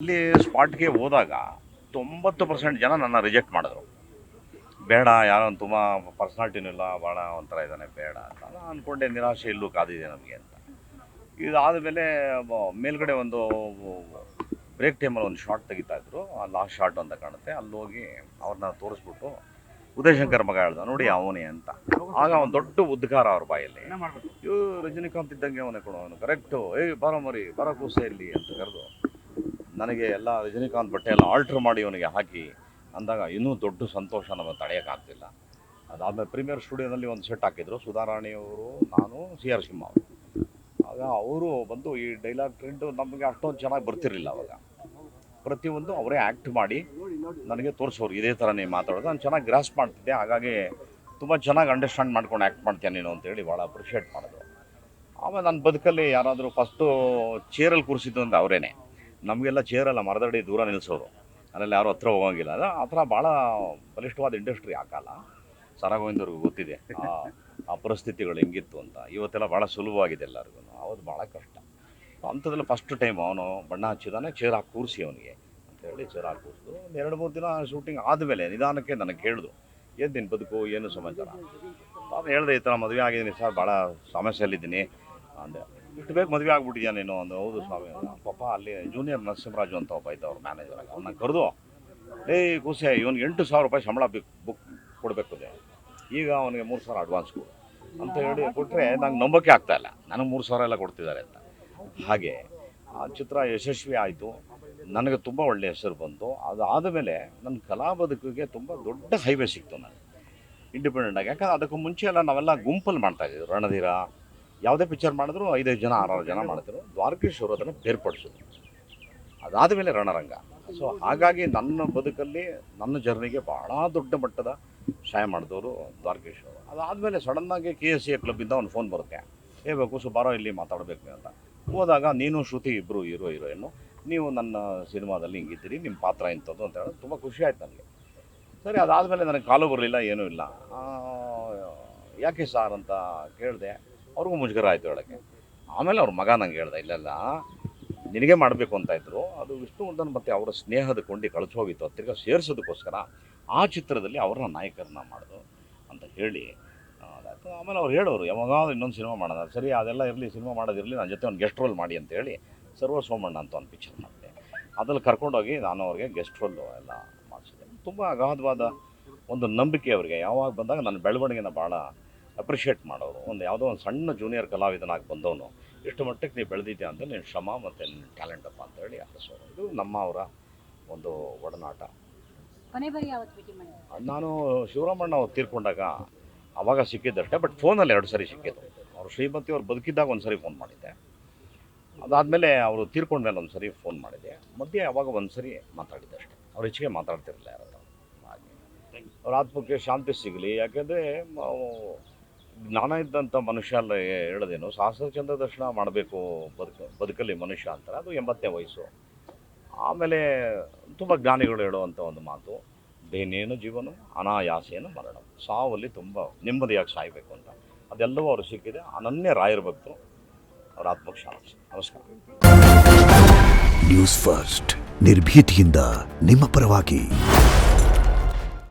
ಇಲ್ಲಿ ಸ್ಪಾಟ್ಗೆ ಹೋದಾಗ 90% ಜನ ನನ್ನ ರಿಜೆಕ್ಟ್ ಮಾಡಿದ್ರು. ಬೇಡ, ಯಾರೋ ತುಂಬ ಪರ್ಸ್ನಾಲಿಟಿನೂ ಇಲ್ಲ, ಭಾಳ ಒಂಥರ ಇದ್ದಾನೆ, ಬೇಡ ಅಂತ ನಾನು ಅಂದ್ಕೊಂಡೆ. ನಿರಾಶೆ ಇಲ್ಲೂ ಕಾದಿದೆ ನಮಗೆ ಅಂತ. ಇದಾದಮೇಲೆ ಮೇಲ್ಗಡೆ ಒಂದು ಬ್ರೇಕ್ ಟೈಮಲ್ಲಿ ಒಂದು ಶಾರ್ಟ್ ತೆಗಿತಾ ಇದ್ರು, ಆ ಲಾಸ್ಟ್ ಶಾರ್ಟ್ ಅಂತ ಕಾಣುತ್ತೆ. ಅಲ್ಲಿ ಹೋಗಿ ಅವ್ರನ್ನ ತೋರಿಸ್ಬಿಟ್ಟು ಉದಯಶಂಕರ್ ಮಗ ಹೇಳ್ದ, ನೋಡಿ ಅವನೇ ಅಂತ. ಆಗ ಒಂದು ದೊಡ್ಡ ಉದ್ಗಾರ ಅವ್ರ ಬಾಯಲ್ಲಿ. ಇವು ರಜನಿಕಾಂತ್ ಇದ್ದಂಗೆ ಅವನೇ ಕೊಡೋ, ಅವನು ಕರೆಕ್ಟು, ಬರೋ ಮರಿ ಬರೋ ಕೂಸೆ ಇಲ್ಲಿ ಅಂತ ಕರೆದು ನನಗೆ ಎಲ್ಲ ರಜನಿಕಾಂತ್ ಬಟ್ಟೆ ಎಲ್ಲ ಆಲ್ಟ್ರ್ ಮಾಡಿ ಅವನಿಗೆ ಹಾಕಿ ಅಂದಾಗ ಇನ್ನೂ ದೊಡ್ಡ ಸಂತೋಷ ನಮಗೆ ತಡೆಯೋಕ್ಕಾಗ್ತಿಲ್ಲ. ಅದಾದಮೇಲೆ ಪ್ರೀಮಿಯರ್ ಸ್ಟುಡಿಯೋದಲ್ಲಿ ಒಂದು ಸೆಟ್ ಹಾಕಿದ್ರು, ಸುಧಾರಾಣಿಯವರು, ನಾನು, ಸಿ ಆರ್ ಸಿಂಹ ಅವರು. ಆಗ ಅವರು ಬಂದು ಈ ಡೈಲಾಗ್ ಟ್ರೆಂಡು ನಮಗೆ ಅಷ್ಟೊಂದು ಚೆನ್ನಾಗಿ ಬರ್ತಿರಲಿಲ್ಲ ಅವಾಗ. ಪ್ರತಿಯೊಂದು ಅವರೇ ಆ್ಯಕ್ಟ್ ಮಾಡಿ ನನಗೆ ತೋರಿಸೋರು, ಇದೇ ಥರನೇ ಮಾತಾಡೋದು. ನಾನು ಚೆನ್ನಾಗಿ ಗ್ರಾಸ್ ಮಾಡ್ತಿದ್ದೆ, ಹಾಗಾಗಿ ತುಂಬ ಚೆನ್ನಾಗಿ ಅಂಡರ್ಸ್ಟ್ಯಾಂಡ್ ಮಾಡ್ಕೊಂಡು ಆ್ಯಕ್ಟ್ ಮಾಡ್ತೇನೆ ನೀನು ಅಂತೇಳಿ ಭಾಳ ಅಪ್ರಿಷಿಯೇಟ್ ಮಾಡಿದ್ರು. ಆಮೇಲೆ ನನ್ನ ಬದುಕಲ್ಲಿ ಯಾರಾದರೂ ಫಸ್ಟು ಚೇರಲ್ಲಿ ಕೂರಿಸಿದ್ದು ಅಂತ ಅವರೇನೆ. ನಮಗೆಲ್ಲ ಚೇರಲ್ಲ, ಮರದಡಿ ದೂರ ನಿಲ್ಲಿಸೋರು, ಅಲ್ಲೆಲ್ಲ ಯಾರೂ ಹತ್ರ ಹೋಗೋಂಗಿಲ್ಲ. ಅದು ಆ ಥರ ಭಾಳ ಬಲಿಷ್ಠವಾದ ಇಂಡಸ್ಟ್ರಿ ಆ ಕಾಲ. ಸರಾಗೋವಿಂದವ್ರಿಗೂ ಗೊತ್ತಿದೆ ಆ ಪರಿಸ್ಥಿತಿಗಳು ಹೆಂಗಿತ್ತು ಅಂತ. ಇವತ್ತೆಲ್ಲ ಭಾಳ ಸುಲಭವಾಗಿದೆ ಎಲ್ಲರಿಗೂ, ಅವತ್ತು ಭಾಳ ಕಷ್ಟ. ಅಂಥದ್ದೆಲ್ಲ ಫಸ್ಟ್ ಟೈಮ್ ಅವನು ಬಣ್ಣ ಹಚ್ಚಿದಾನೆ, ಚೇರ್ ಹಾಕಿ ಕೂರಿಸಿ ಅವನಿಗೆ ಅಂತೇಳಿ ಚೇರ್ ಹಾಕಿ ಕೂರಿಸಿದ್ರು. ಒಂದು 2-3 ದಿನ ಶೂಟಿಂಗ್ ಆದಮೇಲೆ ನಿಧಾನಕ್ಕೆ ನನಗೆ ಕೇಳಿದ್ರು, ಏನು ನಿನ್ನ ಬದುಕು, ಏನು ಸಮಾಚಾರ. ನಾನು ಹೇಳಿದೆ, ಈ ಥರ ಮದುವೆ ಆಗಿದ್ದೀನಿ ಸರ್, ಭಾಳ ಸಮಸ್ಯೆಯಲ್ಲಿದ್ದೀನಿ ಅಂದೆ. ಇಷ್ಟು ಬೇಗ ಮದುವೆ ಆಗ್ಬಿಟ್ಟಿದ್ಯಾ ನೀನು ಅಂದು. ಹೌದು ಸ್ವಾಮಿ. ಪಾಪ ಅಲ್ಲಿ ಜೂನಿಯರ್ ನರಸಿಂಹರಾಜು ಅಂತ ಒಬ್ಬ ಇದ್ದ ಅವ್ರ ಮ್ಯಾನೇಜರಾಗಿ, ಅವನ್ನ ಕರೆದು, ಕೂಸೆ ಇವನಿಗೆ 8,000 ರೂಪಾಯಿ ಸಂಬಳ ಬುಕ್ ಕೊಡಬೇಕು, ಈಗ ಅವನಿಗೆ 3,000 ಅಡ್ವಾನ್ಸ್ ಕೊಡು ಅಂತ ಹೇಳಿ ಕೊಟ್ಟರೆ ನಂಗೆ ನಂಬೋಕೆ ಆಗ್ತಾಯಿಲ್ಲ, ನನಗೆ 3,000 ಎಲ್ಲ ಕೊಡ್ತಿದ್ದಾರೆ ಅಂತ. ಹಾಗೆ ಆ ಚಿತ್ರ ಯಶಸ್ವಿ ಆಯಿತು, ನನಗೆ ತುಂಬ ಒಳ್ಳೆಯ ಹೆಸರು ಬಂತು. ಅದಾದಮೇಲೆ ನನ್ನ ಕಲಾ ಬದುಕಿಗೆ ತುಂಬ ದೊಡ್ಡ ಹೈವೇ ಸಿಕ್ತು ನನಗೆ ಇಂಡಿಪೆಂಡೆಂಟಾಗಿ. ಯಾಕಂದ್ರೆ ಅದಕ್ಕೂ ಮುಂಚೆ ಎಲ್ಲ ನಾವೆಲ್ಲ ಗುಂಪಲ್ಲಿ ಮಾಡ್ತಾಯಿದ್ದೀವಿ. ರಣಧೀರ ಯಾವುದೇ ಪಿಕ್ಚರ್ ಮಾಡಿದ್ರು 5-5 ಜನ 6-6 ಜನ ಮಾಡ್ತಿದ್ರು. ದ್ವಾರಕೀಶ್ ಅವರು ಅದನ್ನು ಬೇರ್ಪಡಿಸಿದ್ರು. ಅದಾದಮೇಲೆ ರಣರಂಗ. ಸೊ ಹಾಗಾಗಿ ನನ್ನ ಬದುಕಲ್ಲಿ ನನ್ನ ಜರ್ನಿಗೆ ಭಾಳ ದೊಡ್ಡ ಮಟ್ಟದ ಸಹಾಯ ಮಾಡಿದವರು ದ್ವಾರಕೀಶ್ ಅವರು. ಅದಾದಮೇಲೆ ಸಡನ್ನಾಗಿ KSA ಕ್ಲಬ್ಬಿಂದ ಒಂದು ಫೋನ್ ಬರುತ್ತೆ, ಕೂಸು ಬಾರೋ ಇಲ್ಲಿ ಮಾತಾಡಬೇಕು ಅಂತ. ಹೋದಾಗ ನೀನು ಶ್ರುತಿ ಇಬ್ಬರು ಹೀರೋಯಿನ್ನು, ನೀವು ನನ್ನ ಸಿನಿಮಾದಲ್ಲಿ ಹಿಂಗಿದ್ದೀರಿ, ನಿಮ್ಮ ಪಾತ್ರ ಇಂಥದ್ದು ಅಂತ ಹೇಳೋದು ತುಂಬ ಖುಷಿ ಆಯ್ತು ನನಗೆ. ಸರಿ, ಅದಾದಮೇಲೆ ನನಗೆ ಕಾಲು ಬರಲಿಲ್ಲ, ಏನೂ ಇಲ್ಲ. ಯಾಕೆ ಸಾರ್ ಅಂತ ಕೇಳಿದೆ, ಅವ್ರಿಗೂ ಮುಜುಗರ ಆಯಿತು ಹೇಳೋಕ್ಕೆ. ಆಮೇಲೆ ಅವ್ರ ಮಗ ನಂಗೆ ಹೇಳ್ದೆ, ಇಲ್ಲೆಲ್ಲ ನಿನಗೆ ಮಾಡಬೇಕು ಅಂತ ಇದ್ದರು, ಅದು ವಿಷ್ಣುವರ್ಧನ್ ಮತ್ತು ಅವರ ಸ್ನೇಹದ ಕೊಂಡಿ ಕಳಿಸೋಗಿತ್ತು, ಅದು ತಿರ್ಗಾ ಸೇರಿಸೋದಕ್ಕೋಸ್ಕರ ಆ ಚಿತ್ರದಲ್ಲಿ ಅವ್ರನ್ನ ನಾಯಕರನ್ನ ಮಾಡೋದು ಅಂತ ಹೇಳಿ ಅದಾಯ್ತು. ಆಮೇಲೆ ಅವ್ರು ಹೇಳೋರು, ಯಾವಾಗ ಇನ್ನೊಂದು ಸಿನಿಮಾ ಮಾಡೋಣ. ಸರಿ, ಅದೆಲ್ಲ ಇರಲಿ, ಸಿನಿಮಾ ಮಾಡೋದಿರಲಿ, ನನ್ನ ಜೊತೆ ಒಂದು ಗೆಸ್ಟ್ ರೋಲ್ ಮಾಡಿ ಅಂತ ಹೇಳಿ ಸರ್ವ ಸೋಮಣ್ಣ ಅಂತ ಒಂದು ಪಿಕ್ಚರ್ ಮಾಡಿದೆ. ಅದ್ರಲ್ಲಿ ಕರ್ಕೊಂಡೋಗಿ ನಾನು ಅವ್ರಿಗೆ ಗೆಸ್ಟ್ ರೋಲು ಎಲ್ಲ ಮಾಡಿಸಿದೆ. ತುಂಬ ಅಗಾಧವಾದ ಒಂದು ನಂಬಿಕೆ ಅವರಿಗೆ. ಯಾವಾಗ ಬಂದಾಗ ನನ್ನ ಬೆಳವಣಿಗೆನ ಭಾಳ ಅಪ್ರಿಷಿಯೇಟ್ ಮಾಡೋರು. ಒಂದು ಯಾವುದೋ ಒಂದು ಸಣ್ಣ ಜೂನಿಯರ್ ಕಲಾವಿದನಾಗಿ ಬಂದವನು ಎಷ್ಟು ಮಟ್ಟಕ್ಕೆ ನೀವು ಬೆಳೆದಿದ್ಯಾ ಅಂತ ನಿನ್ನ ಶ್ರಮ ಮತ್ತು ನಿನ್ನ ಟ್ಯಾಲೆಂಟಪ್ಪ ಅಂತ ಹೇಳಿ ಅನಿಸೋರು. ಇದು ನಮ್ಮ ಅವರ ಒಂದು ಒಡನಾಟ. ನಾನು ಶಿವರಾಮಣ್ಣ ಅವ್ರು ತೀರ್ಕೊಂಡಾಗ ಆವಾಗ ಸಿಕ್ಕಿದ್ದಷ್ಟೇ, ಬಟ್ ಫೋನಲ್ಲಿ 2 ಸರಿ ಸಿಕ್ಕಿದ್ದು. ಅವರು ಶ್ರೀಮತಿ ಅವ್ರು ಬದುಕಿದ್ದಾಗ ಒಂದು ಸರಿ ಫೋನ್ ಮಾಡಿದ್ದೆ, ಅದಾದಮೇಲೆ ಅವರು ತೀರ್ಕೊಂಡ್ಮೇಲೆ ಒಂದು ಸರಿ ಫೋನ್ ಮಾಡಿದೆ. ಮಧ್ಯೆ ಅವಾಗ ಒಂದು ಸರಿ ಮಾತಾಡಿದ್ದೆ ಅಷ್ಟೇ, ಅವ್ರು ಹೆಚ್ಚಿಗೆ ಮಾತಾಡ್ತಿರಲಿಲ್ಲ ಯಾರ ಹತ್ರ. ಹಾಗೆ ಅವ್ರ ಆತ್ಮಕ್ಕೆ ಶಾಂತಿ ಸಿಗಲಿ. ಯಾಕೆಂದರೆ ಜ್ಞಾನ ಇದ್ದಂಥ ಮನುಷ್ಯ ಅಲ್ಲ ಹೇಳೋದೇನು, ಸಹಸ್ರಚಂದ್ರ ದರ್ಶನ ಮಾಡಬೇಕು ಬದುಕಲ್ಲಿ ಮನುಷ್ಯ ಅಂತಾರೆ, ಅದು 80ನೇ ವಯಸ್ಸು. ಆಮೇಲೆ ತುಂಬ ಜ್ಞಾನಿಗಳು ಹೇಳುವಂಥ ಒಂದು ಮಾತು, ದೇನೇನು ಜೀವನ ಅನಾಯಾಸೇನ ಮರಣ, ಸಾವಲ್ಲಿ ತುಂಬ ನೆಮ್ಮದಿಯಾಗಿ ಸಾಯಬೇಕು ಅಂತ. ಅದೆಲ್ಲವೂ ಅವರು ಸಿಕ್ಕಿದೆ. ಅನನ್ಯ ರಾಯರ ಭಕ್ತರು. ಅವರ ಆತ್ಮಕ್ಕೆ ಶಾಂತಿ. ನಮಸ್ಕಾರ. ನ್ಯೂಸ್ ಫಸ್ಟ್, ನಿರ್ಭೀತಿಯಿಂದ ನಿಮ್ಮ ಪರವಾಗಿ.